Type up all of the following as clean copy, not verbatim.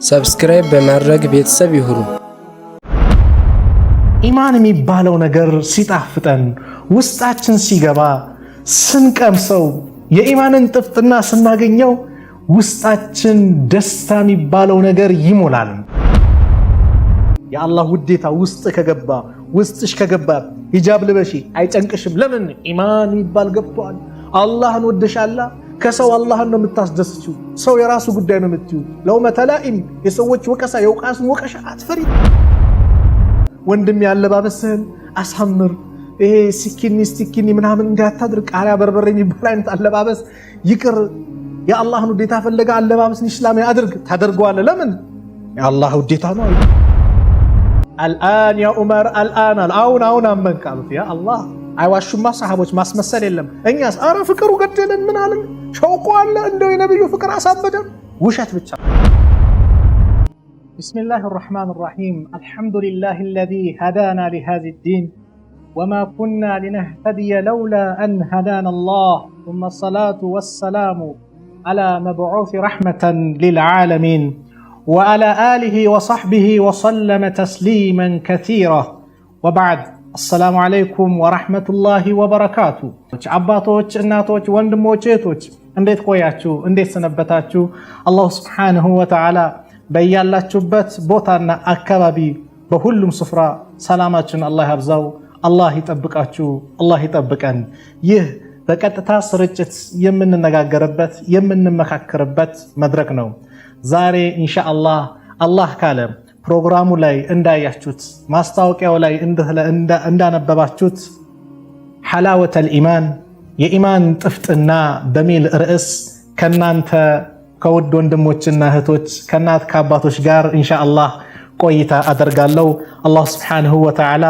ሰብስክራይብ በማድረግ ቤተሰብ ይሁኑ። ኢማን የሚባለው ነገር ሲጣፍጠን ውስጣችን ሲገባ ስንቀምሰው የኢማንን ጥፍጥና ስናገኘው ውስጣችን ደስታ የሚባለው ነገር ይሞላል። የአላህ ውዴታ ውስጥ ከገባ ውስጥሽ ከገባ ሂጃብ ልበሺ አይጨንቅሽም። ለምን? ኢማን የሚባል ገብቷል። አላህን ወደሻላ። ከሰው አላህን ነው የምታስደስችው። ሰው የራሱ ጉዳይ ነው የምትዩ። ለውመተ ላኢም የሰዎች ወቀሳ የውቃስን ወቀሻ አትፈሪ። ወንድም ያለባበስህን አሳምር። ይሄ ስኪኒ ምናምን እንዳታድርግ። ቃሪያ በርበሬ የሚባል አይነት አለባበስ ይቅር። የአላህን ውዴታ ፈለገ አለባበስን እስላማዊ አድርግ። ታደርገዋለህ። ለምን? የአላህ ውዴታ ነው። አልአን ያ ዑመር አልአን አሁን አመንክ አሉት። ያ አላህ አይዋሹማ ሰሃቦች፣ ማስመሰል የለም። እኛስ አረ ፍቅሩ ገደለን ምን አለን? ሸውቆ አለ እንደው የነብዩ ፍቅር አሳበደን። ውሸት ብቻ። ቢስሚላሂ ረህማን ረሂም አልሐምዱሊላሂ አለዚ ሀዳና ሊሃዚ ዲን ወማ ኩና ሊነህተዲየ ለውላ አን ሀዳና አላህ ሱመ ሰላቱ ወሰላሙ ዐላ መብዑስ ረሕመተን ሊልዓለሚን ወዐላ አሊሂ ወሰሕቢሂ ወሰለመ ተስሊመን ከሲራ ወበዕድ። አሰላሙ ዓለይኩም ወራህመቱላሂ ወበረካቱ። አባቶች፣ እናቶች፣ ወንድሞች፣ እህቶች እንዴት ቆያችሁ? እንዴት ሰነበታችሁ? አላሁ ስብሓንሁ ወተዓላ በያላችሁበት ቦታና አካባቢ በሁሉም ስፍራ ሰላማችን አላህ ያብዛው። አላህ ይጠብቃችሁ፣ አላህ ይጠብቀን። ይህ በቀጥታ ስርጭት የምንነጋገርበት የምንመካከርበት መድረክ ነው። ዛሬ ኢንሻአላህ አላህ ካለ ፕሮግራሙ ላይ እንዳያችሁት ማስታወቂያው ላይ እንዳነበባችሁት ሐላወተል ኢማን የኢማን ጥፍጥና በሚል ርዕስ ከናንተ ከውድ ወንድሞችና እህቶች ከናት ከአባቶች ጋር ኢንሻአላህ ቆይታ አደርጋለሁ። አላህ ሱብሓነሁ ወተዓላ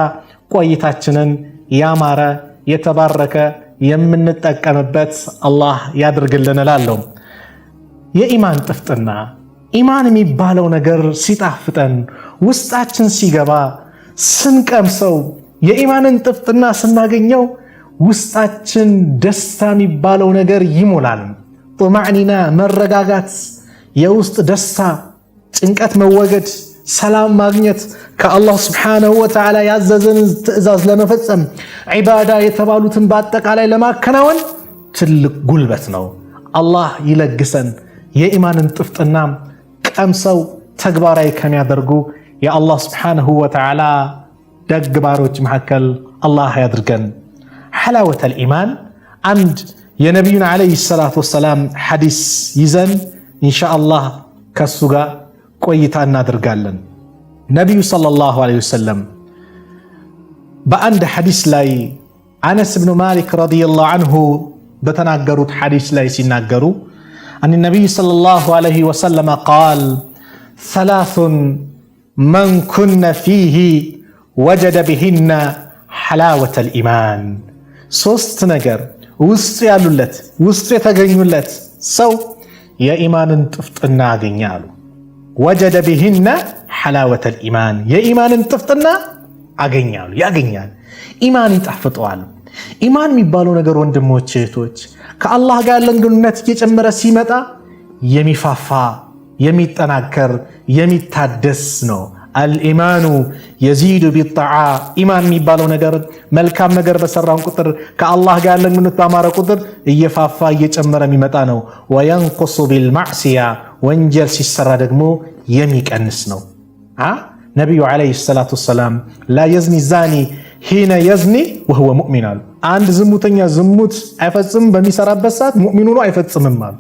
ቆይታችንን ያማረ የተባረከ የምንጠቀምበት አላህ ያድርግልን እላለሁ። የኢማን ጥፍጥና ኢማን የሚባለው ነገር ሲጣፍጠን ውስጣችን ሲገባ ስንቀምሰው የኢማንን ጥፍጥና ስናገኘው ውስጣችን ደስታ የሚባለው ነገር ይሞላል። ጡማዕኒና መረጋጋት፣ የውስጥ ደስታ፣ ጭንቀት መወገድ፣ ሰላም ማግኘት፣ ከአላህ ስብሓነሁ ወተዓላ ያዘዘንን ትዕዛዝ ለመፈጸም ዒባዳ የተባሉትን በአጠቃላይ ለማከናወን ትልቅ ጉልበት ነው። አላህ ይለግሰን። የኢማንን ጥፍጥና ቀምሰው ተግባራዊ ከሚያደርጉ የአላህ ስብሓንሁ ወተዓላ ደግ ባሮች መካከል አላህ ያድርገን። ሐላወተል ኢማን አንድ የነቢዩን ዓለይሂ ሰላቱ ወሰላም ሐዲስ ይዘን ኢንሻአላህ ከሱ ጋር ቆይታ እናደርጋለን። ነቢዩ ሰለላሁ ዐለይሂ ወሰለም በአንድ ሐዲስ ላይ አነስ ብኑ ማሊክ ረዲየላሁ ዐንሁ በተናገሩት ሐዲስ ላይ ሲናገሩ أن النبي صلى الله عليه وسلم قال ثلاث من كن فيه وجد بهن حلاوة الإيمان. ሶስት ነገር ውስጥ ያሉለት ውስጥ የተገኙለት ሰው የኢማንን ጥፍጥና ያገኛሉ። وجد بهن حلاوة الإيمان የኢማንን ጥፍጥና ያገኛል። ኢማን ይጣፍጠዋል። ኢማን የሚባለው ነገር ወንድሞች እህቶች ከአላህ ጋር ያለን ግንኙነት እየጨመረ ሲመጣ የሚፋፋ የሚጠናከር የሚታደስ ነው። አልኢማኑ የዚዱ ቢጣዓ ኢማን የሚባለው ነገር መልካም ነገር በሰራን ቁጥር ከአላህ ጋር ያለን ግንኙነት ባማረ ቁጥር እየፋፋ እየጨመረ የሚመጣ ነው። ወየንቁሱ ቢልማዕሲያ ወንጀል ሲሰራ ደግሞ የሚቀንስ ነው። ነቢዩ ዓለይሂ ሰላቱ ወሰላም ላ የዝኒ ዛኒ ሂነ የዝኒ ወህወ ሙእሚን አሉ። አንድ ዝሙተኛ ዝሙት አይፈጽምም በሚሰራበት ሰዓት ሙእሚን ሆኖ አይፈጽምም አሉ።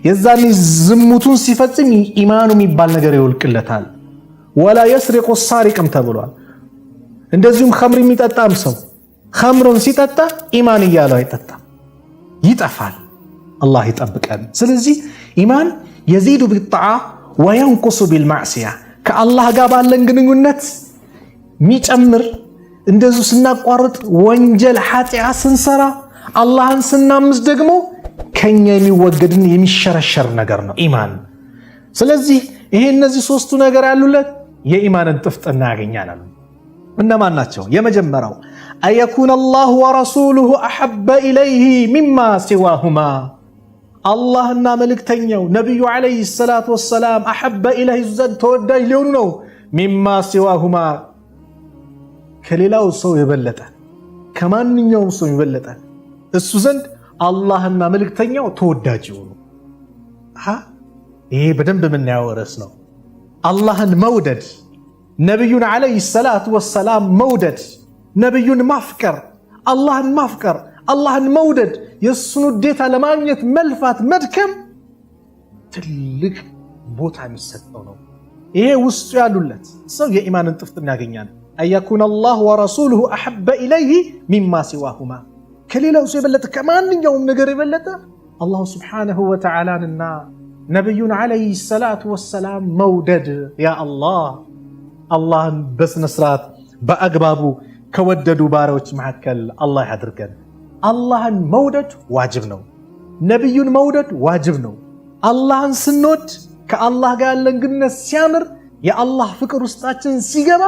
የዛኔ ዝሙቱን ሲፈጽም ኢማኑ የሚባል ነገር ይወልቅለታል። ወላ የስሪቁ ሳሪቅም ተብሏል። እንደዚሁም ኸምር የሚጠጣም ሰው ኸምሩን ሲጠጣ ኢማን እያለው አይጠጣም፣ ይጠፋል። አላህ ይጠብቀን። ስለዚህ ኢማን የዚዱ ቢጣዓ ወየንቁሱ ቢልማዕሲያ ከአላህ ጋር ባለን ግንኙነት የሚጨምር እንደዚሁ ስናቋርጥ ወንጀል ኃጢአት ስንሰራ አላህን ስናምስ ደግሞ ከኛ የሚወገድን የሚሸረሸር ነገር ነው ኢማን። ስለዚህ ይሄ እነዚህ ሶስቱ ነገር ያሉለት የኢማንን ጥፍጥና ያገኛል። እነማን ናቸው? የመጀመሪያው አየኩን አላሁ ወረሱሉሁ አሐበ ኢለይሂ ሚማ ሲዋሁማ አላህና መልእክተኛው ነብዩ አለይሂ ሰላቱ ወሰላም አሐበ ኢለይሂ ዘንድ ተወዳጅ ሊሆኑ ነው። ሚማ ሲዋሁማ ከሌላው ሰው የበለጠ ከማንኛውም ሰው የበለጠ እሱ ዘንድ አላህና መልእክተኛው ተወዳጅ ይሆኑ። ይሄ በደንብ የምናየው ርዕስ ነው። አላህን መውደድ፣ ነብዩን አለይሂ ሰላቱ ወሰላም መውደድ፣ ነብዩን ማፍቀር፣ አላህን መውደድ፣ የሱን ውዴታ ለማግኘት መልፋት መድከም ትልቅ ቦታ የሚሰጠው ነው። ይሄ ውስጡ ያሉለት ሰው የኢማንን ጥፍጥና ያገኛል። አያኩን አላህ ወረሱሉሁ አሐበ ኢለይሂ ሚማ ሲዋሁማ ከሌላው ሰው የበለጠ ከማንኛውም ነገር የበለጠ አላሁ ስብሓነሁ ወተዓላንና ነብዩን አለይሂ ሰላቱ ወሰላም መውደድ። ያ አላህን በስነ ስርዓት በአግባቡ ከወደዱ ባሪያዎች መካከል አላህ ያድርገን። አላህን መውደድ ዋጅብ ነው። ነብዩን መውደድ ዋጅብ ነው። አላህን ስንወድ ከአላህ ጋር ያለን ግንኙነት ሲያምር፣ የአላህ ፍቅር ውስጣችን ሲገባ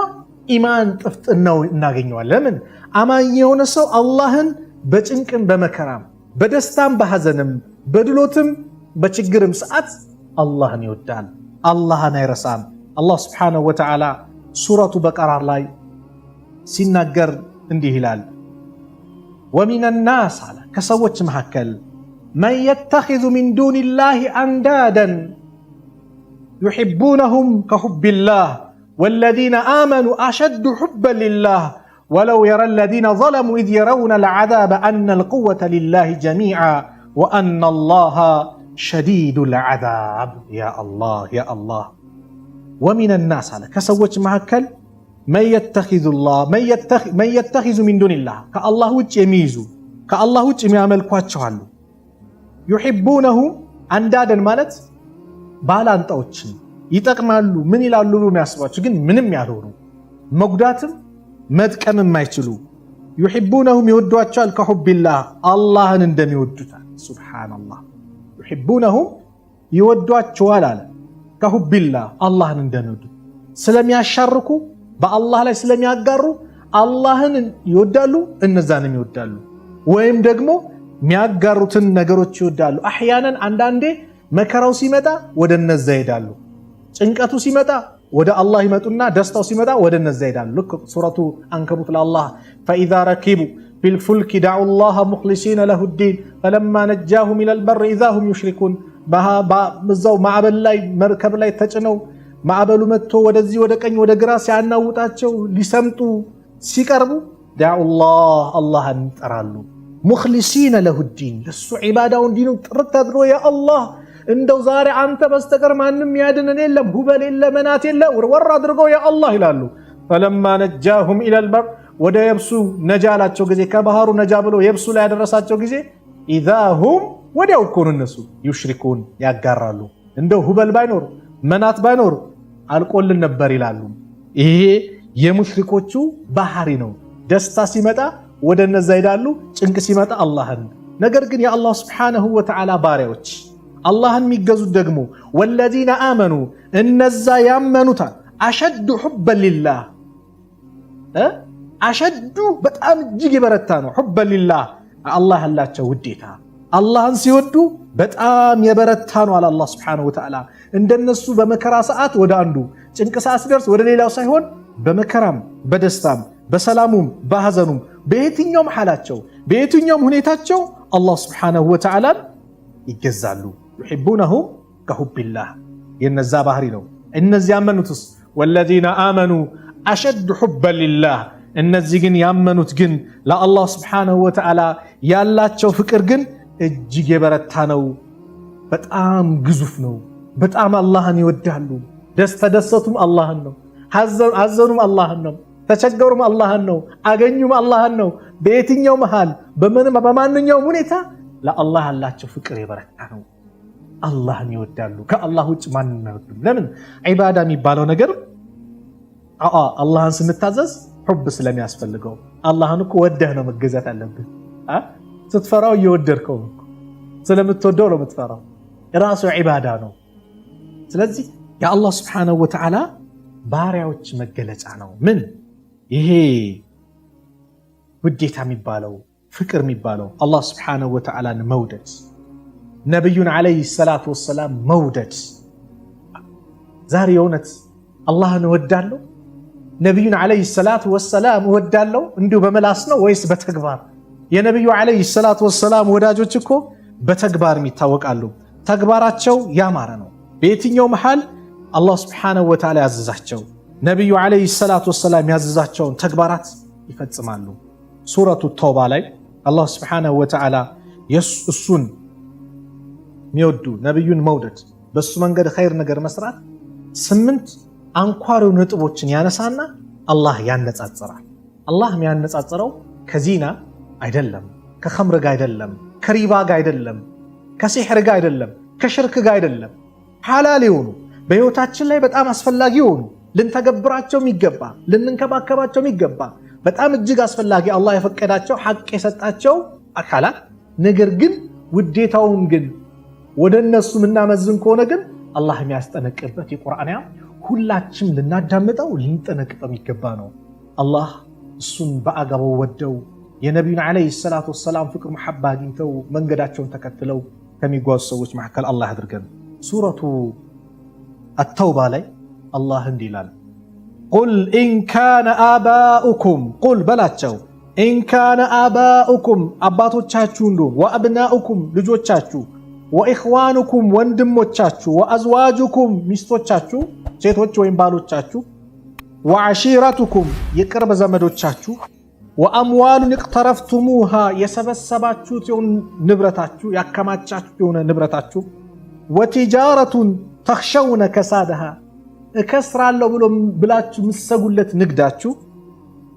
ኢማን ጥፍጥናው እናገኘዋለን። ለምን? አማኝ የሆነ ሰው አላህን በጭንቅም በመከራም በደስታም በሐዘንም በድሎትም በችግርም ሰዓት አላህን ይወዳል፣ አላህን አይረሳም። አላህ ስብሓነሁ ወተዓላ ሱረቱ በቀራ ላይ ሲናገር እንዲህ ይላል፣ ወሚነ ናስ አለ ከሰዎች መካከል መን የተኺዙ ሚን ዱኒላሂ አንዳደን ዩሒቡነሁም ከሑቢላህ ወለዚነ አመኑ አሸዱ ሑበን ሊላህ ወለው የረ ለዚነ ዘለሙ ኢዝ የረውነ ልዓዛበ አነ ልቁወተ ሊላሂ ጀሚዓ ወአነ አላህ ሸዲዱል ዓዛብ። ያ አላህ ወሚነ ናስ አለ ከሰዎች መካከል መን የተኺዙ ሚን ዱኒላህ ከአላህ ውጭ የሚይዙ ከአላህ ውጭ የሚያመልኳቸው አሉ። ዩሒቡነሁም አንዳደን ማለት ባላንጣዎችን ይጠቅማሉ ምን ይላሉ ብሎ የሚያስባቸው ግን ምንም ያልሆኑ መጉዳትም መጥቀም የማይችሉ ዩሒቡነሁም ይወዷቸዋል ከሑቢላህ አላህን እንደሚወዱታል። ሱብሓነላህ ዩሒቡነሁም ይወዷቸዋል አለ ከሑቢላህ አላህን እንደሚወዱት ስለሚያሻርኩ በአላህ ላይ ስለሚያጋሩ አላህን ይወዳሉ፣ እነዛንም ይወዳሉ። ወይም ደግሞ የሚያጋሩትን ነገሮች ይወዳሉ። አሕያናን አንዳንዴ መከራው ሲመጣ ወደ እነዛ ይሄዳሉ፣ ጭንቀቱ ሲመጣ ወደ አላህ ይመጡና ደስታው ሲመጣ ወደ እነዛ ይሄዳሉ። ልክ ሱረቱ አንከቡት ለአላህ ፈኢዛ ረኪቡ ፊልፉልኪ ደዑ ላህ ሙኽሊሲነ ለሁ ዲን ፈለማ ነጃሁም ኢለል በር ኢዛ ሁም ዩሽሪኩን። በዛው ማዕበል ላይ መርከብ ላይ ተጭነው ማዕበሉ መጥቶ ወደዚህ ወደ ቀኝ ወደ ግራ ሲያናውጣቸው ሊሰምጡ ሲቀርቡ ደዑ ላህ አላህን ይጠራሉ። ሙኽሊሲነ ለሁ ዲን ለሱ ዒባዳውን ዲኑ ጥርት አድርጎ ያ አላህ እንደው ዛሬ አንተ በስተቀር ማንም ያድነን የለም፣ ሁበል የለ መናት የለ ወር አድርገው ያ አላህ ይላሉ። ፈለማ ነጃሁም ኢለል በር ወደ የብሱ ነጃ አላቸው ጊዜ ከባህሩ ነጃ ብሎ የብሱ ላይ ያደረሳቸው ጊዜ ኢዛ ሁም ወዲያው እኮ ነው እነሱ ዩሽሪኩን ያጋራሉ። እንደው ሁበል ባይኖር መናት ባይኖር አልቆልን ነበር ይላሉ። ይሄ የሙሽሪኮቹ ባህሪ ነው። ደስታ ሲመጣ ወደ እነዛ ይሄዳሉ፣ ጭንቅ ሲመጣ አላህን። ነገር ግን የአላህ ስብሓነሁ ወተዓላ ባሪያዎች አላህን የሚገዙት ደግሞ ወለዚነ አመኑ እነዛ ያመኑታል አሸዱ ሑበን ሊላህ አሸዱ በጣም እጅግ የበረታ ነው። ሑበን ሊላህ አላህ ያላቸው ውዴታ አላህን ሲወዱ በጣም የበረታ ነው አለ አላህ ስብሓነሁ ወተዓላ። እንደነሱ በመከራ ሰዓት ወደ አንዱ ጭንቅ ሰዓት ሲደርስ ወደ ሌላው ሳይሆን በመከራም በደስታም በሰላሙም በሐዘኑም በየትኛውም ሓላቸው በየትኛውም ሁኔታቸው አላህ ስብሓነሁ ወተዓላን ይገዛሉ። ዩሒቡነሁም ከሑቢላህ የነዛ ባህሪ ነው። እነዚህ ያመኑትስ ወለዚነ አመኑ አሸዱ ሑበን ሊላህ እነዚህ ግን ያመኑት ግን ለአላህ ስብሓነሁ ወተዓላ ያላቸው ፍቅር ግን እጅግ የበረታ ነው። በጣም ግዙፍ ነው። በጣም አላህን ይወዳሉ። ተደሰቱም አላህን ነው፣ አዘኑም አላህን ነው፣ ተቸገሩም አላህን ነው፣ አገኙም አላህን ነው። በየትኛው መሃል በማንኛውም ሁኔታ ለአላህ ያላቸው ፍቅር የበረታ ነው። አላህን ይወዳሉ። ከአላህ ውጭ ማንንም አይወዱም። ለምን? ዒባዳ የሚባለው ነገር አላህን ስንታዘዝ ሑብ ስለሚያስፈልገው። አላህን እኮ ወደህ ነው መገዛት አለብህ። ስትፈራው እየወደድከው ነው፣ ስለምትወደው ነው የምትፈራው። ራሱ ዒባዳ ነው። ስለዚህ የአላህ ስብሓነሁ ወተዓላ ባሪያዎች መገለጫ ነው። ምን ይሄ ውዴታ የሚባለው ፍቅር የሚባለው አላህ ስብሓነሁ ወተዓላን መውደድ ነብዩን አለይሂ ሰላቱ ወሰላም መውደድ። ዛሬ የእውነት አላህን እወዳለሁ ነብዩን አለይሂ ሰላቱ ወሰላም እወዳለሁ እንዲሁ በመላስ ነው ወይስ በተግባር? የነብዩ አለይሂ ሰላቱ ወሰላም ወዳጆች እኮ በተግባርም ይታወቃሉ። ተግባራቸው ያማረ ነው። በየትኛው መሃል አላህ ሱብሓነሁ ወተዓላ ያዘዛቸው ነብዩ አለይሂ ሰላቱ ወሰላም ያዘዛቸውን ተግባራት ይፈጽማሉ። ሱረቱ ተውባ ላይ አላህ ሱብሓነሁ ወተዓላ እሱን የሚወዱ ነብዩን መውደድ በሱ መንገድ ኸይር ነገር መስራት 8 አንኳር ነጥቦችን ያነሳና አላህ ያነጻጽራል። አላህ የሚያነጻጽረው ከዚና አይደለም፣ ከኸምር ጋር አይደለም፣ ከሪባ ጋር አይደለም፣ ከሲሕር ጋር አይደለም፣ ከሽርክ ጋር አይደለም። ሐላል የሆኑ በህይወታችን ላይ በጣም አስፈላጊ የሆኑ ልንተገብራቸው የሚገባ ልንንከባከባቸው የሚገባ በጣም እጅግ አስፈላጊ አላህ የፈቀዳቸው ሐቅ የሰጣቸው አካላት ነገር ግን ውዴታውን ግን ወደ እነሱ ምናመዝን ከሆነ ግን አላህ የሚያስጠነቅበት የቁርአን ሁላችም ልናዳምጠው ልንጠነቅቀው የሚገባ ነው። አላህ እሱን በአገባው ወደው የነቢዩን አለይሂ ሰላቱ ወሰላም ፍቅር መሐባ አግኝተው መንገዳቸውን ተከትለው ከሚጓዙ ሰዎች መካከል አላህ አድርገን። ሱረቱ አተውባ ላይ አላህ እንዲህ ይላል፣ ቁል ኢን ካነ አባኡኩም፣ ቁል በላቸው፣ ኢን ካነ አባኡኩም አባቶቻችሁ እንዲሁም ወአብናኡኩም ልጆቻችሁ፣ ወኢኽዋኑኩም ወንድሞቻችሁ፣ ወአዝዋጁኩም ሚስቶቻችሁ ሴቶች ወይም ባሎቻችሁ፣ ወዓሺረቱኩም የቅርብ ዘመዶቻችሁ፣ ወአምዋሉን እቅተረፍቱሙሃ የሰበሰባችሁት የሆነ ንብረታችሁ ያከማቻችሁት የሆነ ንብረታችሁ፣ ወቲጃረቱን ተኽሸውነ ከሳደሃ እከስራለሁ ብላችሁ ምሰጉለት ንግዳችሁ፣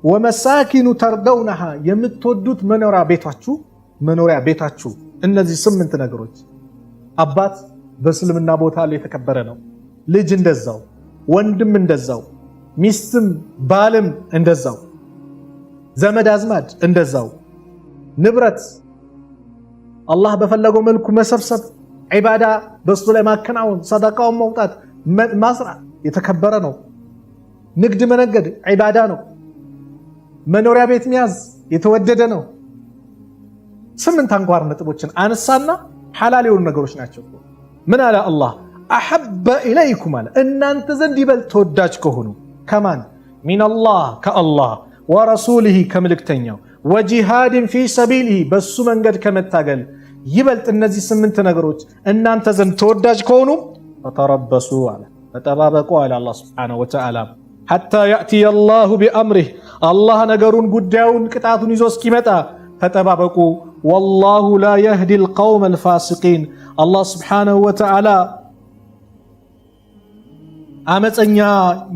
ወመሳኪኑ ተርደውነሃ የምትወዱት መኖሪያ ቤታችሁ። እነዚህ 8 ነገሮች አባት በእስልምና ቦታ ላይ የተከበረ ነው። ልጅ እንደዛው፣ ወንድም እንደዛው፣ ሚስትም ባልም እንደዛው፣ ዘመድ አዝማድ እንደዛው፣ ንብረት አላህ በፈለገው መልኩ መሰብሰብ፣ ዒባዳ በሱ ላይ ማከናወን፣ ሰደቃውን መውጣት ማስራት የተከበረ ነው። ንግድ መነገድ ዒባዳ ነው። መኖሪያ ቤት መያዝ የተወደደ ነው። 8 አንኳር ነጥቦችን አነሳና ሐላል የሆኑ ነገሮች ናቸው። ምን አለ አላህ? አሐበ ኢለይኩም አለ እናንተ ዘንድ ይበልጥ ተወዳጅ ከሆኑ ከማን? ሚነላህ ከአላህ፣ ወረሱሊሂ ከመልእክተኛው፣ ወጂሃድን ፊ ሰቢሊሂ በሱ መንገድ ከመታገል ይበልጥ እነዚህ 8 ነገሮች እናንተ ዘንድ ተወዳጅ ከሆኑ ፈተረበሱ አለ ተጠባበቁ አለ አላህ ሱብሓነሁ ወተዓላ ሐታ ያእቲየ አላሁ ቢአምሪህ አላህ ነገሩን ጉዳዩን ቅጣቱን ይዞ እስኪመጣ ተጠባበቁ። ወላሁ ላ የህዲል ቀውመል ፋሲቂን አላህ ሱብሓነሁ ወተዓላ አመፀኛ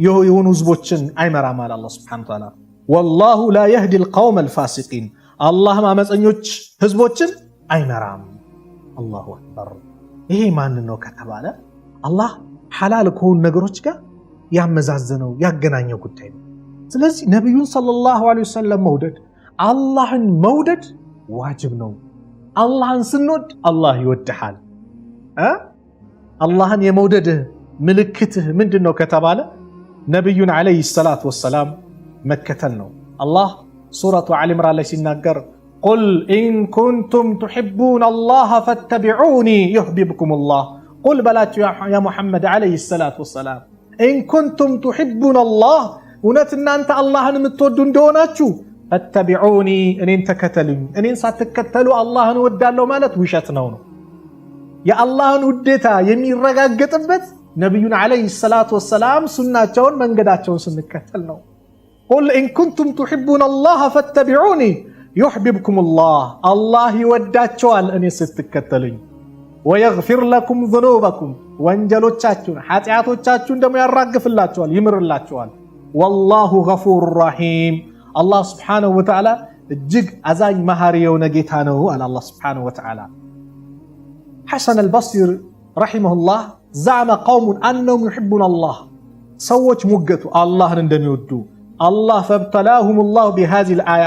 የሆኑ ህዝቦችን አይመራም አለ አላህ ሱብሓነሁ ወተዓላ። ወላሁ ላ የህዲል ቀውመል ፋሲቂን አላህም አመፀኞች ህዝቦችን አይመራም። አላሁ አክበር። ይሄ ማን ነው ከተባለ አላህ ሐላል ከሆኑ ነገሮች ጋር ያመዛዘነው ያገናኘው ጉዳይ ነው። ስለዚህ ነቢዩን ሰለላሁ ዐለይሂ ወሰለም መውደድ አላህን መውደድ ዋጅብ ነው። አላህን ስንወድ አላህ ይወድሃል። አላህን የመውደድህ ምልክትህ ምንድን ነው ከተባለ ነቢዩን ዐለይሂ ሰላቱ ወሰላም መከተል ነው። አላህ ሱረቱ አሊ ኢምራን ላይ ሲናገር ቁል ኢን ኩንቱም ቱሒቡነ አላህ ፈተቢዑኒ ዩሕቢብኩም አላህ ቁል በላቸው ያ ሙሐመድ ዐለይሂ ሰላቱ ወሰላም ኢን ኩንቱም ቱሒቡነ አላህ እውነት እናንተ አላህን የምትወዱ እንደሆናችሁ ፈተቢዑኒ እኔን ተከተሉኝ። እኔን ሳትከተሉ አላህን ወዳለሁ ማለት ውሸት ነው። የአላህን ውዴታ የሚረጋገጥበት ነቢዩን ዐለይሂ ሰላቱ ወሰላም ሱናቸውን መንገዳቸውን ስንከተል ነው። ቁል ኢን ኩንቱም ቱሒቡነ አላህ ፈተቢዑኒ ዩሕቢብኩም አላህ አላህ ይወዳቸዋል እኔ ስትከተሉኝ። ወየግፊር ለኩም ዙኑበኩም ወንጀሎቻችሁን ኃጢአቶቻችሁን ደግሞ ያራግፍላቸዋል ይምርላቸዋል። ወላሁ ገፉር ረሒም አላህ ስብሓነሁ ወተዓላ እጅግ አዛኝ መሐሪ የሆነ ጌታ ነው አለ አላህ ስብሓነሁ ወተዓላ። ሐሰን አልበስሪ ረሒመሁላህ ዘዐመ ቀውሙን አነሁም ዩሒቡነ አላህ ሰዎች ሙገቱ አላህን እንደሚወዱ አላህ ፈብተላሁም ላሁ ቢሃዚሂል አያ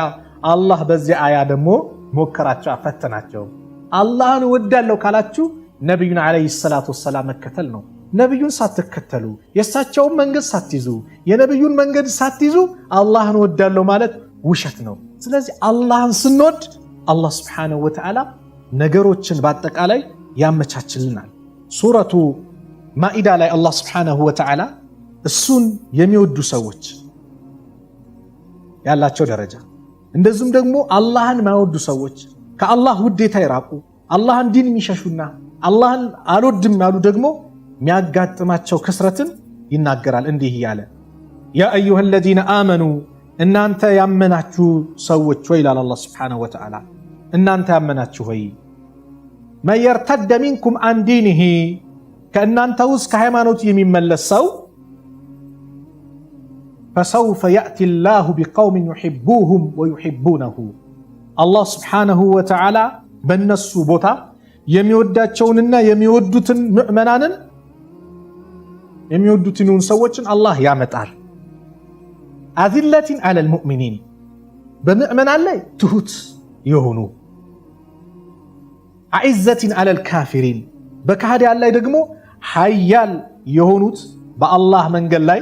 አላህ በዚህ አያ ደግሞ ሞከራቸው ፈተናቸው። አላህን ወዳለው ካላችሁ ነቢዩን ዐለይሂ ሰላቱ ወሰላም መከተል ነው። ነቢዩን ሳትከተሉ የእሳቸውን መንገድ ሳትይዙ የነቢዩን መንገድ ሳትይዙ አላህን ወዳለው ማለት ውሸት ነው። ስለዚህ አላህን ስንወድ አላህ ስብሓነሁ ወተዓላ ነገሮችን በአጠቃላይ ያመቻችልናል። ሱረቱ ማኢዳ ላይ አላህ ስብሓነሁ ወተዓላ እሱን የሚወዱ ሰዎች ያላቸው ደረጃ፣ እንደዚሁም ደግሞ አላህን ማይወዱ ሰዎች ከአላህ ውዴታ ይራቁ አላህን ዲን የሚሸሹና አላህን አልወድም ያሉ ደግሞ የሚያጋጥማቸው ክስረትን ይናገራል። እንዲህ እያለ ያ አዩሃ ለዚነ አመኑ እናንተ ያመናችሁ ሰዎች ወይ ይላል አላህ ስብሓነሁ ወተዓላ፣ እናንተ ያመናችሁ ሆይ መን የርተደ ሚንኩም አን ዲኒሂ ከእናንተ ውስጥ ከሃይማኖት የሚመለስ ሰው ፈሰውፈ የእቲ ላሁ ቢቀውሚን ዩሒቡሁም ወዩሒቡነሁ አላህ ስብሓነሁ ወተዓላ በእነሱ ቦታ የሚወዳቸውንና የሚወዱትን ምእመናንን የሚወዱትን ሰዎችን አላህ ያመጣል። አዚለቲን ዐለል ሙእሚኒን በምእመናን ላይ ትሁት የሆኑ አዒዘቲን ዐለል ካፊሪን በካህዲያን ላይ ደግሞ ሀያል የሆኑት በአላህ መንገድ ላይ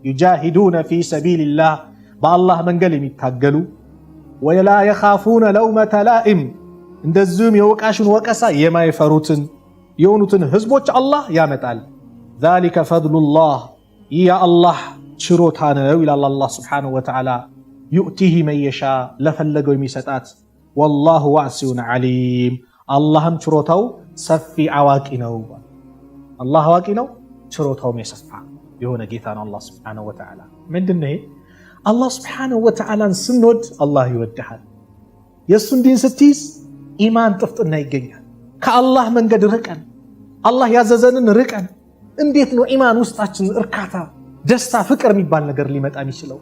ዩጃሂዱነ ፊ ሰቢልላህ በአላህ መንገድ የሚታገሉ ወላ የኻፉነ ለውመተ ላኢም እንደዚሁም የወቃሽን ወቀሳ የማይፈሩትን የሆኑትን ህዝቦች አላህ ያመጣል። ዛሊከ ፈድሉላህ ይህ የአላህ ችሮታ ነው ይላል አላህ ስብሓነሁ ወተዓላ። ዩእቲህ መን የሻ ለፈለገው የሚሰጣት ወላሁ ዋሲዑን ዓሊም አላህም ችሮታው ሰፊ አዋቂ ነው። አላህ አዋቂ ነው፣ ችሮታውም የሰፋ የሆነ ጌታ ነው አላህ ስብሓነሁ ወተዓላ። ምንድነው ይሄ? አላህ ስብሓነሁ ወተዓላን ስንወድ አላህ ይወድሃል። የእሱን ዲን ስትይዝ ኢማን ጥፍጥና ይገኛል። ከአላህ መንገድ ርቀን አላህ ያዘዘንን ርቀን እንዴት ነው ኢማን ውስጣችን እርካታ፣ ደስታ፣ ፍቅር የሚባል ነገር ሊመጣ የሚችለው?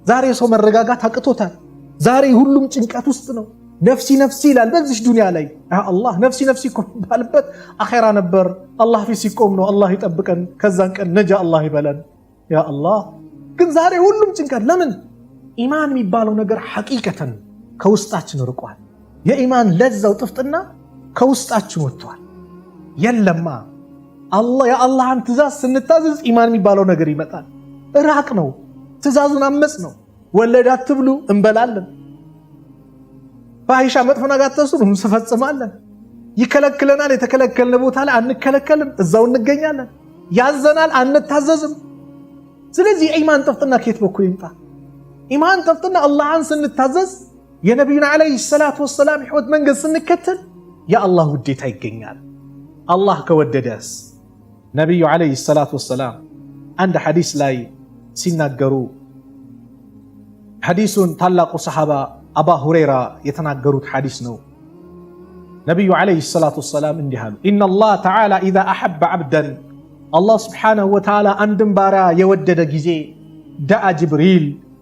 ዛሬ ሰው መረጋጋት አቅቶታል። ዛሬ ሁሉም ጭንቀት ውስጥ ነው። ነፍሲ ነፍሲ ይላል በዚህ ዱንያ ላይ። አላህ ነፍሲ ነፍሲ እኮ የሚባልበት አኼራ ነበር። አላህ ፊት ሲቆም ነው። አላህ ይጠብቀን፣ ከዛን ቀን ነጃ አላህ ይበለን። ያ አላህ ግን ዛሬ ሁሉም ጭንቀት ለምን? ኢማን የሚባለው ነገር ሐቂቀተን ከውስጣችን ርቋል። የኢማን ለዛው ጥፍጥና ከውስጣችን ወጥቷል። የለማ የአላህን ትእዛዝ ስንታዘዝ ኢማን የሚባለው ነገር ይመጣል። ራቅ ነው፣ ትእዛዙን አመጽ ነው። ወለድ አትብሉ እንበላለን። ፋሂሻ መጥፎ ነገር አትስሩ እንፈጽማለን። ይከለክለናል፣ የተከለከልነ ቦታ ላይ አንከለከልም፣ እዛው እንገኛለን። ያዘናል፣ አንታዘዝም። ስለዚህ የኢማን ጥፍጥና ከየት በኩል ይምጣ? ኢማን ጥፍጥና አላህን ስንታዘዝ የነቢዩን ዓለይሂ ሰላቱ ወሰላም ሕይወት መንገድ ስንከተል የአላህ ውዴታ ይገኛል። አላህ ከወደደስ ነቢዩ ዓለይሂ ሰላቱ ወሰላም አንድ ሐዲስ ላይ ሲናገሩ ሐዲሱን ታላቁ ሰሓባ አባ ሁረይራ የተናገሩት ሐዲስ ነው። ነቢዩ ዓለይሂ ሰላቱ ወሰላም እንዲህ አሉ፣ ኢነላህ ተዓላ ኢዛ አሐበ ዓብደን አላህ ስብሓነሁ ወተዓላ አንድን ባሪያ የወደደ ጊዜ ደአ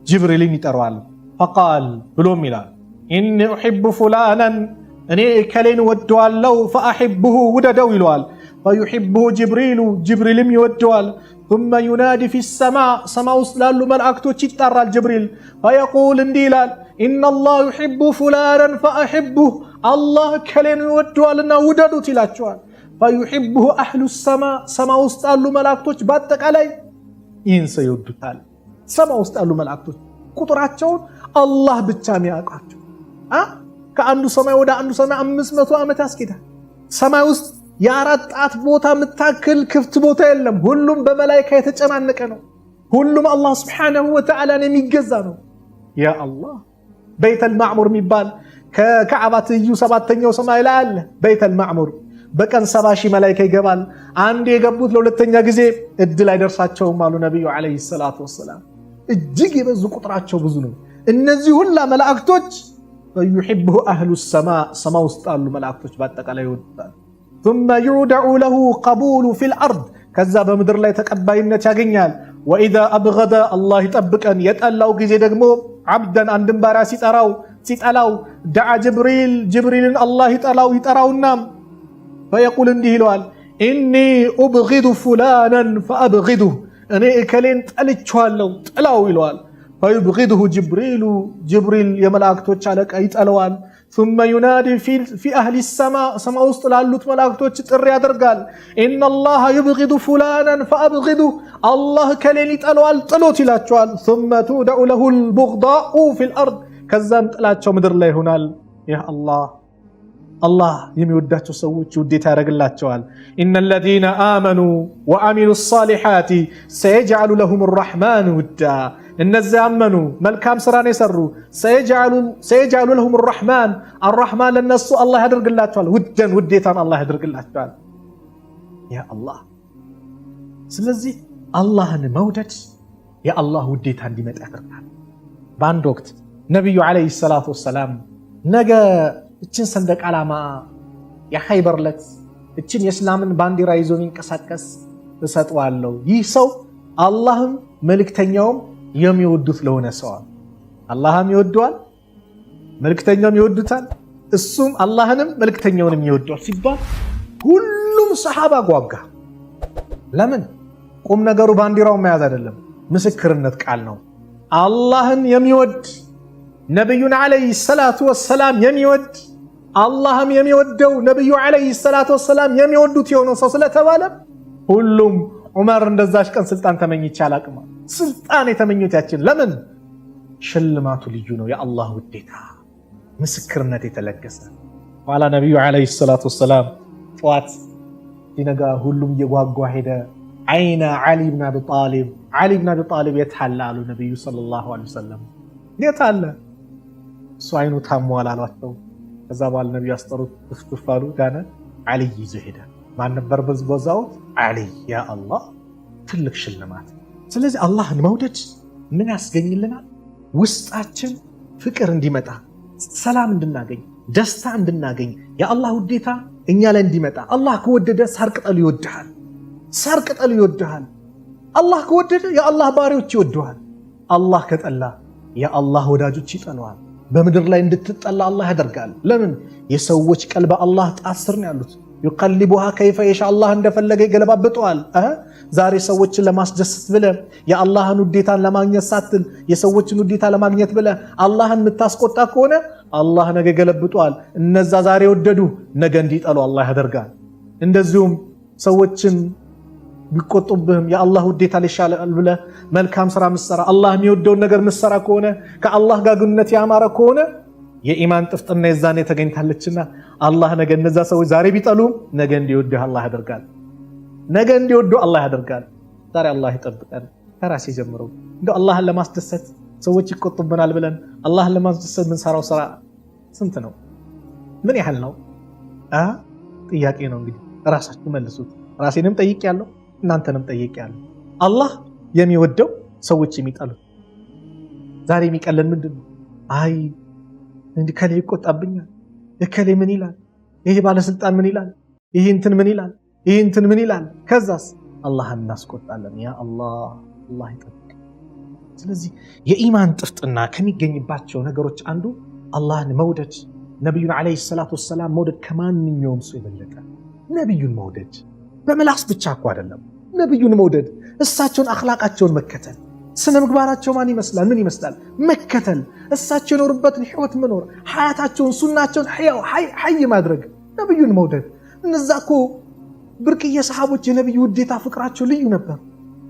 ጅብሪልን ይጠራዋል። ፈቃል ብሎም ይላል ኢኒ ኡሒቡ ፉላናን እኔ እከሌን ወደዋለው ፈአሒብሁ ውደደው ይለዋል። ፈዩሒብሁ ጅብሪልም ይወደዋል። ثم ينادي في السماء ሰማይ ውስጥ ላሉ መላእክቶች ይጣራል ጅብሪል። ፈየቁል እንዲህ ይላል ኢነላህ ዩሒቡ ፉላናን ፈአሒብሁ አላህ እከሌን ይወደዋልና ውደዱት ይላቸዋል። ፈዩሒብሁ አህሉ ሰማይ ውስጥ ያሉ መላእክቶች በአጠቃላይ ይህን ሰው ይወዱታል። ሰማይ ውስጥ ያሉ መላእክቶች ቁጥራቸውን አላህ ብቻ የሚያውቃቸው። ከአንዱ ሰማይ ወደ አንዱ ሰማይ 500 ዓመት ያስኬዳል። ሰማይ ውስጥ የአራት ጣት ቦታ የምታክል ክፍት ቦታ የለም። ሁሉም በመላይካ የተጨናነቀ ነው። ሁሉም አላህ ስብሓነሁ ወተዓላን የሚገዛ ነው። ያ አላህ በይተል ማዕሙር የሚባል ከካዕባ ትይዩ 7ኛው ሰማይ ላይ አለ። በይተል ማዕሙር በቀን 70 ሺህ መላይካ ይገባል። አንድ የገቡት ለሁለተኛ ጊዜ እድል አይደርሳቸውም አሉ ነቢዩ ዓለይሂ ሰላቱ ወሰላም። እጅግ የበዙ ቁጥራቸው ብዙ ነው። እነዚህ ሁላ መላእክቶች ፈዩሒብሁ አህሉ ሰማይ ውስጥ ያሉ መላእክቶች በአጠቃላይ ይወዱታል። ثم يودع له قبول في الأرض ከዛ በምድር ላይ ተቀባይነት ያገኛል። وإذا أبغض الله ይጠብቀን የጠላው ጊዜ ደግሞ ዓብደን አንድን ባሪያ ሲጠላው ደዓ ጅብሪልን አላህ ይጠራውና ፈየቁል እንዲህ ይለዋል ኢኒ ኡብጊዱ ፉላናን ፈአብጊዱሁ እኔ እከሌን ጠልቼዋለሁ ጥላው ይለዋል። ፈዩብጊዱሁ ጅብሪል የመላእክቶች አለቃ ይጠለዋል። ثم ينادي في أهل السماء ሰማይ ውስጥ ላሉት መላእክቶች ጥሪ ያደርጋል ኢነላህ ዩብጊዱ ፉላናን ፈአብጊዱሁ አላህ እከሌን ይጠለዋል ጥሎት ይላቸዋል። ثم تودع له البغضاء في الأرض ከዛም ጥላቸው ምድር ላይ ይሆናል። ያ አላህ አላህ የሚወዳቸው ሰዎች ውዴታ ያደርግላቸዋል። ኢነል ለዚነ አመኑ ወአሚሉ ሷሊሓቲ ሰየጅዐሉ ለሁሙ ረሕማኑ ውዳ። እነዚያ አመኑ መልካም ስራን የሰሩ ሰየጅዐሉ ለሁሙ ረሕማን አርረሕማን ለነሱ አላህ ያደርግላቸዋል ውደን ውዴታን አላህ ያደርግላቸዋል። ያ አላህ። ስለዚህ አላህን መውደድ የአላህ ውዴታ እንዲመጣ ያደርጋል። በአንድ ወቅት ነቢዩ ዓለይሂ ሰላቱ ወሰላም ነገ እችን ሰንደቅ ዓላማ የኸይበር ዕለት እችን የእስላምን ባንዲራ ይዞ የሚንቀሳቀስ እሰጠዋለሁ፣ ይህ ሰው አላህም መልእክተኛውም የሚወዱት ለሆነ ሰው። አላህም ይወደዋል፣ መልእክተኛውም ይወዱታል፣ እሱም አላህንም መልእክተኛውንም ይወደዋል ሲባል ሁሉም ሰሓባ ጓጋ። ለምን? ቁም ነገሩ ባንዲራውን መያዝ አይደለም፣ ምስክርነት ቃል ነው። አላህን የሚወድ ነቢዩን ዓለይሂ ሰላቱ ወሰላም የሚወድ አላህም የሚወደው ነቢዩ ዓለይሂ ሰላቱ ወሰላም የሚወዱት የሆነው ሰው ስለተባለ ሁሉም ዑመር እንደዛች ቀን ስልጣን ተመኝቼ አላቅም፣ ስልጣን የተመኙት ያችን። ለምን? ሽልማቱ ልዩ ነው። የአላህ ውዴታ ምስክርነት የተለገሰ። ኋላ ነቢዩ ዓለይሂ ሰላቱ ወሰላም ጠዋት ሲነጋ ሁሉም እየጓጓ ሄደ። አይነ ዓሊ ብን አቢ ጣሊብ፣ ዓሊ ብን አቢ ጣሊብ የት አለ አሉ ነቢዩ ሰለላሁ ዐለይሂ ወሰለም። የት አለ? እሱ አይኑ ታሟል አሏቸው። ከዛ በኋላ ነቢዩ አስጠሩት፣ ትፍትፍ አሉ፣ ዳነ። ዓሊ ይዞ ሄደ። ማን ነበር በዛው? ዓሊ። ያ አላህ ትልቅ ሽልማት። ስለዚህ አላህን መውደድ ምን ያስገኝልናል? ውስጣችን ፍቅር እንዲመጣ፣ ሰላም እንድናገኝ፣ ደስታ እንድናገኝ፣ የአላህ ውዴታ እኛ ላይ እንዲመጣ። አላህ ከወደደ ሳር ቅጠሉ ይወድሃል፣ ሳር ቅጠሉ ይወድሃል። አላህ ከወደደ የአላህ ባሪዎች ይወደዋል። አላህ ከጠላ የአላህ ወዳጆች ይጠለዋል። በምድር ላይ እንድትጠላ አላህ ያደርጋል። ለምን? የሰዎች ቀልብ አላህ ጣት ስር ነው ያሉት። ይቀልቡሃ ከይፈ የሻ፣ አላህ እንደፈለገ ይገለባብጠዋል። ዛሬ ሰዎችን ለማስደሰት ብለ የአላህን ውዴታን ለማግኘት ሳትል የሰዎችን ውዴታ ለማግኘት ብለ አላህን የምታስቆጣ ከሆነ አላህ ነገ ገለብጠዋል። እነዛ ዛሬ ወደዱ ነገ እንዲጠሉ አላህ ያደርጋል። እንደዚሁም ሰዎችን ቢቆጡብህም የአላህ ውዴታ ሊሻላል ብለ መልካም ስራ ምሰራ፣ አላህ የሚወደውን ነገር ምሰራ ከሆነ ከአላህ ጋር ግንኙነት ያማረ ከሆነ የኢማን ጥፍጥና የዛኔ ተገኝታለችና አላህ ነገ እነዛ ሰዎች ዛሬ ቢጠሉም ነገ እንዲወዱህ አላህ ያደርጋል። ነገ እንዲወዱ አላህ ያደርጋል። ዛሬ አላህ ይጠብቀን። ከራሴ ጀምሮ እንደው አላህን ለማስደሰት ሰዎች ይቆጡብናል ብለን አላህን ለማስደሰት ምንሰራው ስራ ስንት ነው? ምን ያህል ነው? ጥያቄ ነው። እንግዲህ ራሳችሁ መልሱት። ራሴንም ጠይቄያለሁ፣ እናንተንም ጠይቄያለሁ። አላህ የሚወደው ሰዎች የሚጠሉት። ዛሬ የሚቀለን ምንድን ነው? አይ እንዲህ ከሌ ይቆጣብኛል፣ እከሌ ምን ይላል፣ ይሄ ባለስልጣን ምን ይላል፣ ይሄ እንትን ምን ይላል፣ ይሄ እንትን ምን ይላል። ከዛስ አላህን እናስቆጣለን። ያ አላህ አላህ ይጠብቅ። ስለዚህ የኢማን ጥፍጥና ከሚገኝባቸው ነገሮች አንዱ አላህን መውደድ፣ ነቢዩን ዓለይሂ ሰላቱ ወሰላም መውደድ ከማንኛውም ሰው የበለጠ ነቢዩን መውደድ በምላስ ብቻ እኮ አይደለም። ነቢዩን መውደድ፣ እሳቸውን አኽላቃቸውን መከተል፣ ስነ ምግባራቸው ማን ይመስላል ምን ይመስላል መከተል፣ እሳቸው የኖሩበትን ህይወት መኖር፣ ሐያታቸውን ሱናቸውን ሐይ ማድረግ፣ ነቢዩን መውደድ። እነዛ እኮ ብርቅዬ ሰሃቦች የነቢዩ ውዴታ ፍቅራቸው ልዩ ነበር።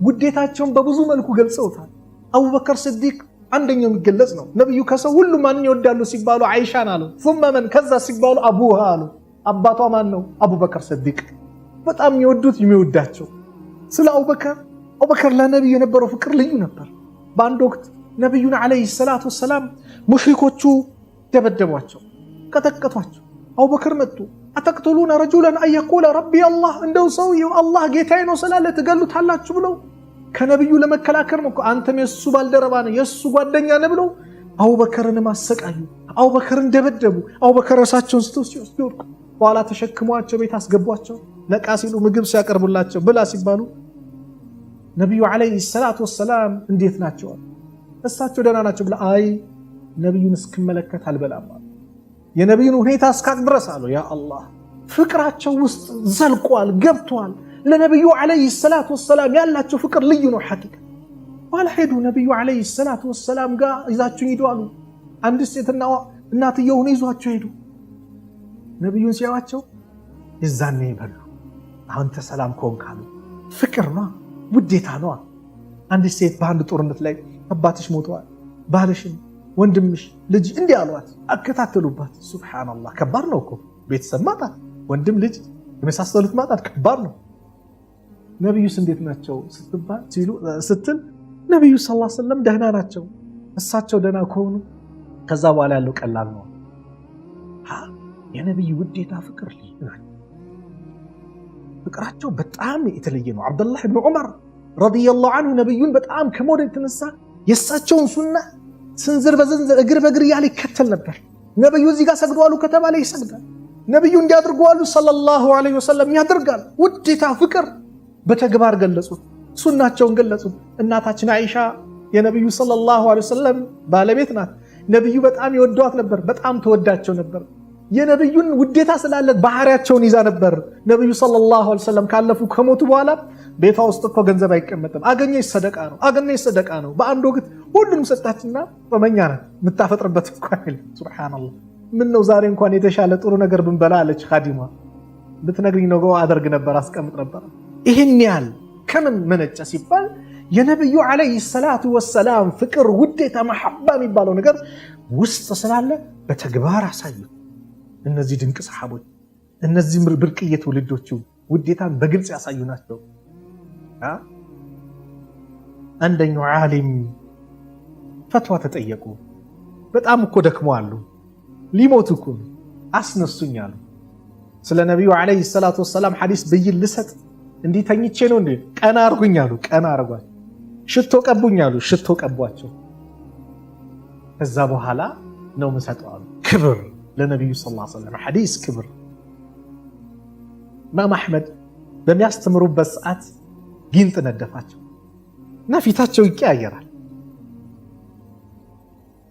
ውዴታቸውን በብዙ መልኩ ገልጸውታል። አቡበከር ስዲቅ አንደኛው የሚገለጽ ነው። ነቢዩ ከሰው ሁሉ ማንን ይወዳሉ ሲባሉ አይሻን አሉ። ثم من ከዛ ሲባሉ አቡሃ አሉ። አባቷ ማን ነው? አቡበከር ስዲቅ። በጣም የሚወዱት የሚወዳቸው ስለ አቡበከር ለነቢዩ የነበረው ፍቅር ልዩ ነበር። በአንድ ወቅት ነቢዩን ዓለይሂ ሰላቱ ወሰላም ሙሽሪኮቹ ደበደቧቸው፣ ቀጠቀጧቸው። አቡበከር መጡ። አተቅቱሉነ ረጁለን አየቁለ ረቢ አላህ፣ እንደው ሰውየው አላህ ጌታዬ ነው ስላለ ትገሉታላችሁ ብለው ከነቢዩ ለመከላከል ነው። አንተም የሱ ባልደረባ ነህ የሱ ጓደኛ ነህ ብለው አቡበከርን ማሰቃዩ፣ አቡበከርን ደበደቡ። አቡበከር ራሳቸውን ሲወስዱ በኋላ ተሸክሟቸው ቤት አስገቧቸው። ነቃ ሲሉ ምግብ ሲያቀርቡላቸው ብላ ሲባሉ ነቢዩ ዓለይሂ ሰላቱ ወሰላም እንዴት ናቸው? እሳቸው ደህና ናቸው ብላ አይ ነቢዩን እስክመለከት አልበላም፣ የነቢዩን ሁኔታ እስካቅ ድረስ አሉ። ያ አላህ ፍቅራቸው ውስጥ ዘልቋል፣ ገብቷል። ለነቢዩ ዓለይሂ ሰላቱ ወሰላም ያላቸው ፍቅር ልዩ ነው። ሐቂቃ በኋላ ሄዱ ነቢዩ ዓለይሂ ሰላቱ ወሰላም ጋር ይዛችሁን ሂዱ አሉ። አንድ ሴትና እናትየውን ይዟቸው ሄዱ። ነቢዩን ሲያዋቸው የዛኔ ይበሉ አንተ ሰላም ከሆንክ አሉ። ፍቅር ነው፣ ውዴታ ነው። አንድ ሴት በአንድ ጦርነት ላይ አባትሽ ሞተዋል፣ ባልሽን፣ ወንድምሽ፣ ልጅ እንዲህ አሏት፣ አከታተሉባት። ሱብሃንአላህ ከባድ ነው እኮ ቤተሰብ ማጣት፣ ወንድም ልጅ የመሳሰሉት ማጣት ከባድ ነው። ነብዩስ እንዴት ናቸው ስትል ነብዩ ሰለላሁ ዐለይሂ ወሰለም ደህና ናቸው። እሳቸው ደህና ከሆኑ ከዛ በኋላ ያለው ቀላል ነው። የነብዩ ውዴታ ፍቅር ፍቅራቸው በጣም የተለየ ነው። አብዱላህ ኢብኑ ዑመር ረዲየላሁ ዐንሁ ነብዩን በጣም ከመውደድ የተነሳ የእሳቸውን ሱና ስንዝር በዝንዝር እግር በእግር እያለ ይከተል ነበር። ነብዩ እዚህ ጋር ሰግዱ አሉ ከተባለ ይሰግዳል። ነብዩ እንዲያደርጉ አሉ ሰለላሁ ዐለይሂ ወሰለም ያደርጋል። ውዴታ ፍቅር በተግባር ገለጹት፣ ሱናቸውን ገለጹት። እናታችን አይሻ የነብዩ ሰለላሁ ዐለይሂ ወሰለም ባለቤት ናት። ነብዩ በጣም ይወዷት ነበር፣ በጣም ተወዳቸው ነበር። የነብዩን ውዴታ ስላለት ባህሪያቸውን ይዛ ነበር። ነብዩ ሰለላሁ ዐለይሂ ወሰለም ካለፉ ከሞቱ በኋላ ቤቷ ውስጥ እኮ ገንዘብ አይቀመጥም፣ አገኘች ሰደቃ ነው፣ አገኘች ሰደቃ ነው። በአንድ ወቅት ሁሉንም ሰጣችና ጾመኛ ናት፣ የምታፈጥርበት እኮ አይደል። ሱብሃንአላህ ምን ነው ዛሬ እንኳን የተሻለ ጥሩ ነገር ብንበላ አለች ኻዲማ። ብትነግሪኝ ነው አደርግ ነበር፣ አስቀምጥ ነበር። ይህን ያህል ከምን መነጨ ሲባል የነብዩ ዐለይሂ ሰላቱ ወሰላም ፍቅር፣ ውዴታ፣ መሐባ የሚባለው ነገር ውስጥ ስላለ በተግባር አሳዩ። እነዚህ ድንቅ ሰሓቦች፣ እነዚህ ብርቅዬ ትውልዶቹ ውዴታን በግልጽ ያሳዩ ናቸው። አንደኛው ዓሊም ፈትዋ ተጠየቁ። በጣም እኮ ደክመዋል፣ ሊሞቱ እኮ አስነሱኝ አሉ። ስለ ነቢዩ ዐለይሂ ሰላቱ ወሰላም ሐዲስ ብይን ልሰጥ እንዲህ ተኝቼ ነው እንዴ? ቀና አርጉኝ አሉ። ቀና አርጓቸው። ሽቶ ቀቡኝ አሉ። ሽቶ ቀቧቸው። ከዛ በኋላ ነው የምሰጠው አሉ። ክብር ለነቢዩ ሰለላሁ ዐለይሂ ወሰለም ሐዲስ ክብር። ኢማም አሕመድ በሚያስተምሩበት ሰዓት ጊንጥ ነደፋቸው እና ፊታቸው ይቀያየራል።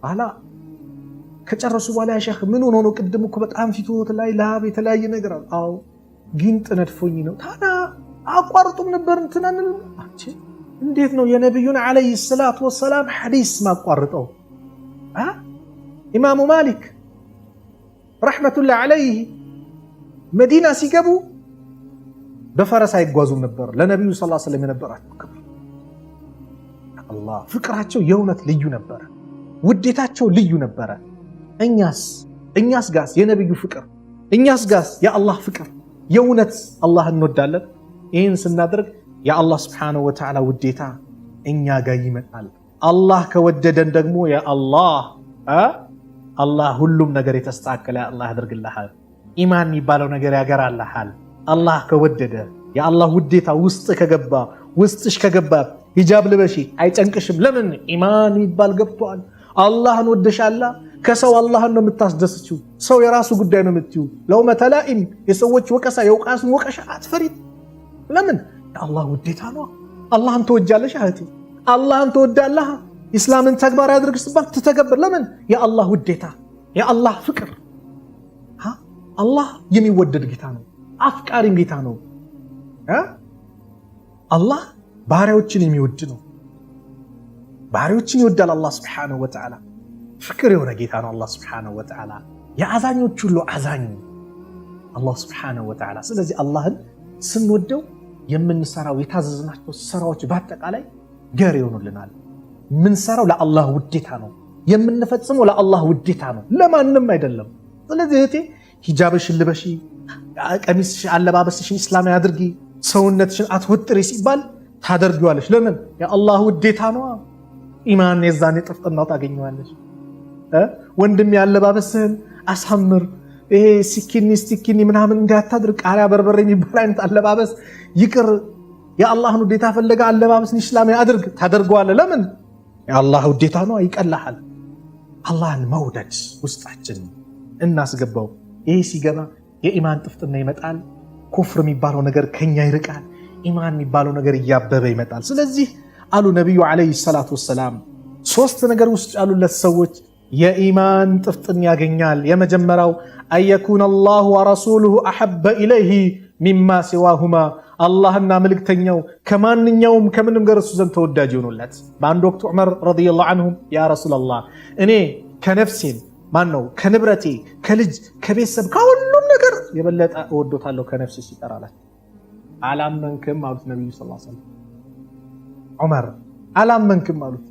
አላ ከጨረሱ በኋላ ያ ሼኽ ምን ሆኖ ነው? ቅድም እኮ በጣም ፊቶት ላይ ላብ የተለያየ ነገር አለ። አዎ ጊንጥ ነድፎኝ ነው። ታዲያ አቋርጡም ነበር እንትናን። እንዴት ነው የነቢዩን ዐለይሂ ሰላቱ ወሰላም ሐዲስ ማቋርጠው? ኢማሙ ማሊክ ረሕመቱላህ ዐለይህ መዲና ሲገቡ በፈረስ አይጓዙም ነበር። ለነቢዩ ሰለላሁ ዐለይሂ ወሰለም የነበራቸው ክብር፣ አላህ ፍቅራቸው የእውነት ልዩ ነበረ። ውዴታቸው ልዩ ነበረ። እኛስ ጋስ የነቢዩ ፍቅር፣ እኛስ ጋስ የአላህ ፍቅር የእውነት አላህ እንወዳለን። ይህን ስናደርግ የአላህ ስብሓነሁ ወተዓላ ውዴታ እኛ ጋር ይመጣል። አላህ ከወደደን ደግሞ አላህ ሁሉም ነገር የተስተካከለ አላህ ያደርግልሃል። ኢማን የሚባለው ነገር ያገራልሃል። አላህ ከወደደ የአላህ ውዴታ ውስጥሽ ከገባ ሂጃብ ልበሺ አይጨንቅሽም። ለምን? ኢማን የሚባል ገብቷል። አላህን ወደሻላ። ከሰው አላህን ነው የምታስደስችው። ሰው የራሱ ጉዳይ ነው የምትዩ። ለውመተ ላኢም የሰዎች ወቀሳ የውቃስን ወቀሻ አትፈሪም። ለምን? የአላህ ውዴታ ነው። አላህን ትወጃለሽ እህቴ፣ አላህን ትወዳለህ። ኢስላምን ተግባር ያድርግ ሲባል ትተገብር። ለምን? የአላህ ውዴታ የአላህ ፍቅር። አላህ የሚወደድ ጌታ ነው፣ አፍቃሪም ጌታ ነው። አላህ ባሪያዎችን የሚወድ ነው። ባሪያዎችን ይወዳል አላህ ሱብሓነሁ ወተዓላ። ፍቅር የሆነ ጌታ ነው አላህ ሱብሓነሁ ወተዓላ። የአዛኞች ሁሉ አዛኝ አላህ ሱብሓነሁ ወተዓላ። ስለዚህ አላህን ስንወደው የምንሰራው የታዘዝናቸው ስራዎች በአጠቃላይ ገር ይሆኑልናል። የምንሰራው ለአላህ ውዴታ ነው፣ የምንፈጽመው ለአላህ ውዴታ ነው፣ ለማንም አይደለም። ስለዚህ እህቴ ሂጃብሽን ልበሺ፣ ቀሚስሽ አለባበስሽን ኢስላማዊ አድርጊ፣ ሰውነትሽን አትወጥሪ ሲባል ታደርጊዋለሽ። ለምን? የአላህ ውዴታ ነው። ኢማን የዛኔ ጥፍጥናው ታገኘዋለሽ። ወንድም ያለባበስህን አሳምር። ይሄ ስቲኪኒ ምናምን እንዳታድርግ፣ ቃሪያ በርበሬ የሚባል አይነት አለባበስ ይቅር። የአላህን ውዴታ ፈለገ አለባበስን ኢስላማዊ አድርግ፣ ታደርገዋለህ። ለምን? የአላህ ውዴታ ነው፣ ይቀላሃል። አላህን መውደድ ውስጣችን እናስገባው። ይሄ ሲገባ የኢማን ጥፍጥና ይመጣል። ኩፍር የሚባለው ነገር ከኛ ይርቃል። ኢማን የሚባለው ነገር እያበበ ይመጣል። ስለዚህ አሉ ነቢዩ ዐለይሂ ሰላቱ ወሰላም 3 ነገር ውስጥ ያሉለት ሰዎች የኢማን ጥፍጥን ያገኛል። የመጀመሪያው አየኩን አላሁ ወረሱሉሁ አሐበ ኢለይሂ ሚማ ሲዋሁማ፣ አላህና መልእክተኛው ከማንኛውም ከምንም ጋር እሱ ዘንድ ተወዳጅ ይሆኑለት። በአንድ ወቅት ዑመር ረዲየላሁ ዐንሁ ያ ረሱላላህ እኔ ከነፍሴን ከንብረቴ፣ ከልጅ፣ ከቤተሰብ ከሁሉም ነገር የበለጠ እወዶታለሁ ከነፍሴ ሲቀራላቸው። አላመንክም አሉት ነቢዩ ሰለላሁ ዐለይሂ ወሰለም። ዑመር አላመንክም አሉት።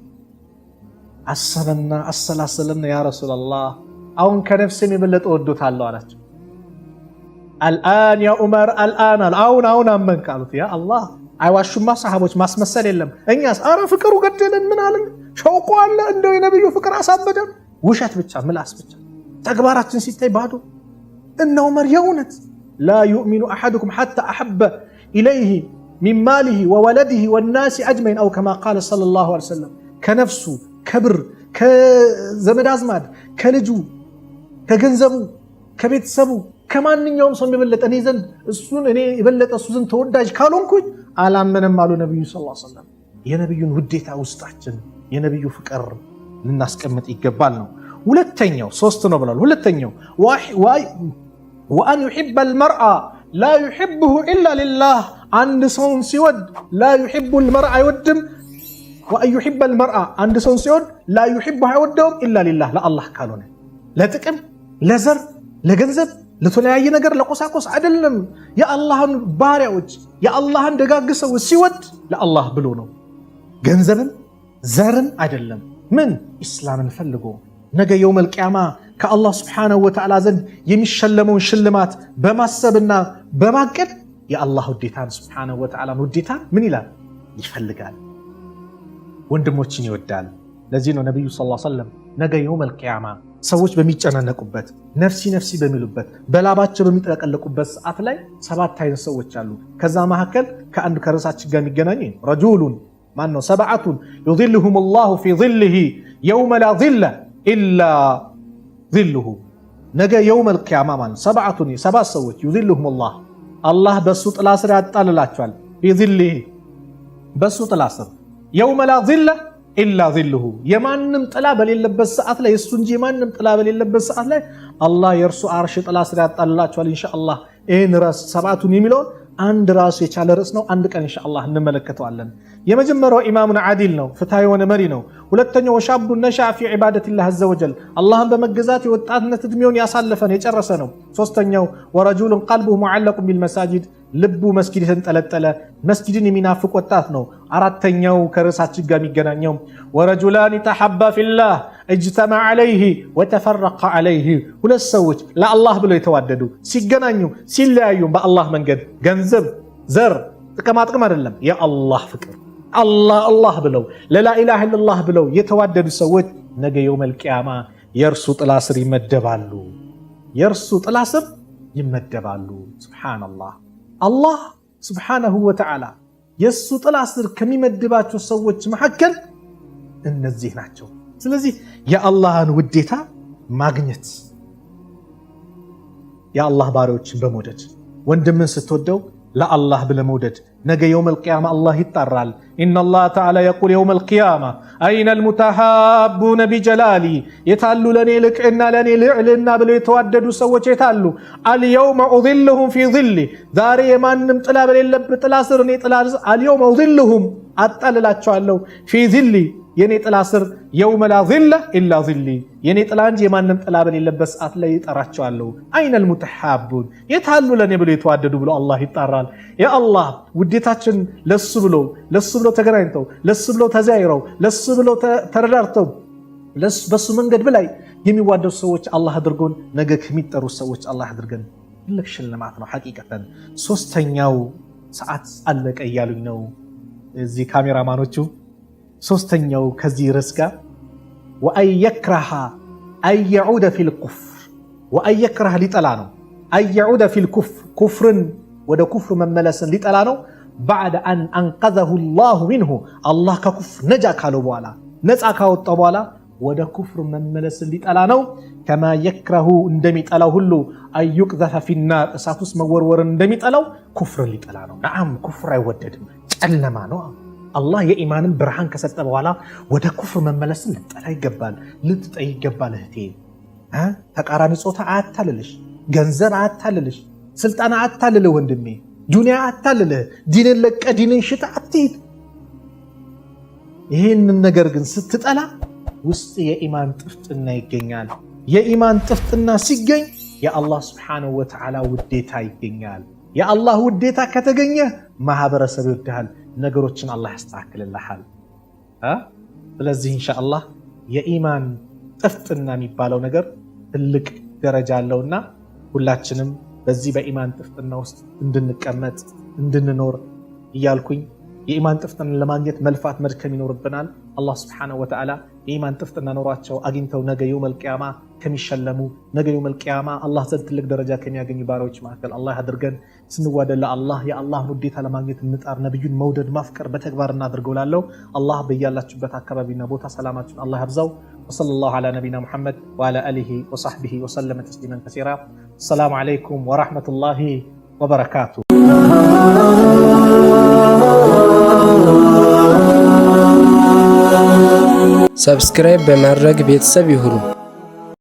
አሰበና አሰላሰለና ያ ረሱላላህ አሁን ከነፍሴም የበለጠ እወዶታለሁ አላቸው። አልአን ያ ዑመር አልአን አሁን አመንክ አሉት። ያ አላህ አይዋሹማ ሰሃቦች ማስመሰል የለም። እኛስ አረ ፍቅሩ ገደለን ምን አለን ሸውቆ አለ እንደው የነብዩ ፍቅር አሳበደን። ውሸት ብቻ ምላስ ብቻ ተግባራችን ሲታይ ባዶ። እነ ዑመር የእውነት ላ ዩእሚኑ አሐዱኩም ሐታ አሐበ ኢለይህ ሚን ማሊህ ወወለዲህ ወናሲ አጅመዒን አው ከማ ቃለ ሰለላሁ ዐለይሂ ወሰለም ከነፍሱ ከብር ከዘመድ አዝማድ ከልጁ ከገንዘቡ ከቤተሰቡ ከማንኛውም ሰው የበለጠ እኔ ዘንድ እኔ የበለጠ እሱ ዘንድ ተወዳጅ ካልሆንኩኝ አላመነም አሉ ነብዩ ሰለላሁ ዐለይሂ ወሰለም። የነብዩን ውዴታ ውስጣችን የነብዩ ፍቅር ልናስቀምጥ ይገባል ነው። ሁለተኛው ሶስት ነው ብሏል። ሁለተኛው ወአን ዩሂበ አልመርአ ላ ዩሂቡሁ ኢላ ሊላህ አንድ ሰውን ሲወድ ላ ዩሂቡ አልመርአ አይወድም። ወአን ዩሂበ አልመርአ አንድ ሰውን ሲወድ ላ ዩሂቡሁ አይወደውም ኢላ ሊላህ ለአላህ ካልሆነ ለጥቅም ለዘር ለገንዘብ ለተለያየ ነገር ለቆሳቆስ አይደለም። የአላህን ባሪያዎች የአላህን ደጋግ ሰዎች ሲወድ ለአላህ ብሎ ነው። ገንዘብን ዘርን አይደለም። ምን ኢስላምን ፈልጎ ነገ የውመል ቂያማ ከአላህ ስብሓነሁ ወተዓላ ዘንድ የሚሸለመውን ሽልማት በማሰብና በማቀድ የአላህ ውዴታን ስብሓነሁ ወተዓላን ውዴታን ምን ይላል ይፈልጋል። ወንድሞችን ይወዳል። ለዚህ ነው ነቢዩ ሰለላሁ ዐለይሂ ወሰለም ነገ የውመል ቂያማ ሰዎች በሚጨናነቁበት ነፍሲ ነፍሲ በሚሉበት በላባቸው በሚጠለቀለቁበት ሰዓት ላይ 7 አይነት ሰዎች አሉ። ከዛ መካከል ከአንዱ ከርዕሳችን ጋር የሚገናኝ ረጁሉን ማን ነው? ሰብዓቱን ዩዚልሁም ላሁ ፊ ዚልህ የውመ ላ ዚለ ኢላ ዚልሁ። ነገ የውመል ቂያማ ማለት ሰብዓቱን 7 ሰዎች ዩዚልሁም ላህ አላህ በሱ ጥላ ስር ያጣልላቸዋል። ፊ ዚልህ በሱ ጥላ ስር የውመ ላ ዚለ ኢላ ዚልሁ የማንም ጥላ በሌለበት ሰዓት ላይ እሱ እንጂ የማንም ጥላ በሌለበት ሰዓት ላይ አላህ የእርሱ አርሽ ጥላ ስር ያጣልላቸዋል። ኢንሻአላህ ይህን ራስ ሰብዓቱን የሚለውን አንድ ራሱ የቻለ ርዕስ ነው። አንድ ቀን ኢንሻአላህ እንመለከተዋለን። የመጀመሪያው ኢማሙን ዓዲል ነው፣ ፍትሃ የሆነ መሪ ነው። ሁለተኛው ወሻቡን ነሻ ፊ ዒባደቲላህ አዘ ወጀል አላህን በመገዛት የወጣትነት እድሜውን ያሳለፈን የጨረሰ ነው። ሶስተኛው ወረጁሉን ቀልቡሁ ሙዓለቁን ቢልመሳጂድ ልቡ መስጊድ የተንጠለጠለ መስጊድን የሚናፍቅ ወጣት ነው። አራተኛው ከርዕሳችን ጋር የሚገናኘው ወረጁላን ተሐባ ፊላህ እጅተማ ዐለይህ ወተፈረቀ ዐለይህ ሁለት ሰዎች ለአላህ ብለው የተዋደዱ ሲገናኙ ሲለያዩም በአላህ መንገድ ገንዘብ ዘር ጥቅማጥቅም አይደለም የአላህ ፍቅር አላህ ብለው ለላኢላሃ ኢለላህ ብለው የተዋደዱ ሰዎች ነገ የውመል ቂያማ የእርሱ ጥላ ስር ይመደባሉ። የእርሱ ጥላ ስር ይመደባሉ። ሱብሓነላህ አላህ ሱብሓነሁ ወተዓላ የእሱ ጥላ ስር ከሚመድባቸው ሰዎች መካከል እነዚህ ናቸው። ስለዚህ የአላህን ውዴታ ማግኘት የአላህ ባሪያዎችን በመውደድ ወንድምን ስትወደው ለአላህ ብለህ መውደድ ነገ የውመል ቂያማ አላህ ይጣራል። ኢነላህ ተዓላ የቁል የውመል ቂያማ አይነል ሙተሃቡነ ቢጀላሊ የታሉ ለኔ ልቅዕና ለኔ ልዕልና ብለው የተዋደዱ ሰዎች የታሉ? አልየውመ ኡዚልሁም ፊ ዚሊ ዛሬ የማንም ጥላ በሌለበት ጥላ ስር እኔ ጥላ አልየውመ ኡዚልሁም አጣልላቸዋለሁ ፊ ዚሊ የኔ ጥላ ስር የውመ ላ ዚለ ኢላ ዚሊ የኔ ጥላ እንጂ የማንም ጥላ በሌለበት ሰዓት ላይ ይጠራቸዋለሁ። አይነል ሙተሃቡን የታሉ ለኔ ብለው የተዋደዱ ብሎ አላህ ይጣራል። የአላህ ውዴታችን ለሱ ብሎ ተገናኝተው ለሱ ብሎ ተዛይረው ለሱ ብሎ ተረዳርተው በሱ መንገድ ላይ የሚዋደዱ ሰዎች አላህ አድርጎን ነገ ከሚጠሩ ሰዎች አላህ አድርገን። ትልቅ ሽልማት ነው ሐቂቀተን። ሶስተኛው ሰዓት አለቀ እያሉኝ ነው እዚህ ካሜራማኖቹ። ሶስተኛው ከዚህ ርዕስ ጋር ወአን የክረሃ አን የዑደ ፊል ኩፍር ወአን የክረሃ ሊጠላ ነው። አን የዑደ ፊል ኩፍር ኩፍርን ወደ ኩፍር መመለስን ሊጠላ ነው። ባዕደ አን አንቀዘሁ ላሁ ሚንሁ አላህ ከኩፍር ነጃ ካለው በኋላ ነፃ ካወጣው በኋላ ወደ ኩፍር መመለስን ሊጠላ ነው። ከማ የክረሁ እንደሚጠላው ሁሉ አን ዩቅዘፈ ፊናር እሳት ውስጥ መወርወርን እንደሚጠላው ኩፍርን ሊጠላ ነው። ነዓም ኩፍር አይወደድም፣ ጨለማ ነው። አላህ የኢማንን ብርሃን ከሰጠ በኋላ ወደ ኩፍር መመለስን ልትጠላ ይገባል፣ ልትጠይ ይገባል። እህቴ ተቃራኒ ጾታ አያታልልሽ፣ ገንዘብ አያታልልሽ፣ ስልጣን አያታልልህ፣ ወንድሜ ዱንያ አያታልልህ። ዲንን ለቀ ዲንን ሽጣ አትሂድ። ይህንን ነገር ግን ስትጠላ ውስጥ የኢማን ጥፍጥና ይገኛል። የኢማን ጥፍጥና ሲገኝ የአላህ ስብሓነሁ ወተዓላ ውዴታ ይገኛል። የአላህ ውዴታ ከተገኘ ማህበረሰብ ይወድሃል፣ ነገሮችን አላህ ያስተካክልልሃል። ስለዚህ ኢንሻአላህ የኢማን ጥፍጥና የሚባለው ነገር ትልቅ ደረጃ አለውና ሁላችንም በዚህ በኢማን ጥፍጥና ውስጥ እንድንቀመጥ እንድንኖር እያልኩኝ የኢማን ጥፍጥና ለማግኘት መልፋት መድከም ይኖርብናል። አላህ Subhanahu Wa Ta'ala የኢማን ጥፍጥና ኖሯቸው አግኝተው ነገ የውመል ቂያማ ከሚሸለሙ ነገ የውመል ቂያማ አላህ ዘንድ ትልቅ ደረጃ ከሚያገኙ ባሮች መካከል አላህ ያድርገን። ስንዋደድ ለአላህ የአላህን ውዴታ ለማግኘት እንጣር። ነብዩን መውደድ ማፍቀር በተግባር እናድርገው። ላለው አላህ በያላችሁበት አካባቢና ቦታ ሰላማችሁን አላህ ያብዛው። ወሰለላሁ ዐላ ነቢና ሙሐመድ ወዐላ አሊሂ ወሰህቢሂ ወሰለመ ተስሊመን ከሲራ። ሰላሙ ዐለይኩም ወራህመቱላሂ ወበረካቱ። ሰብስክራይብ በማድረግ ቤተሰብ ይሁኑ።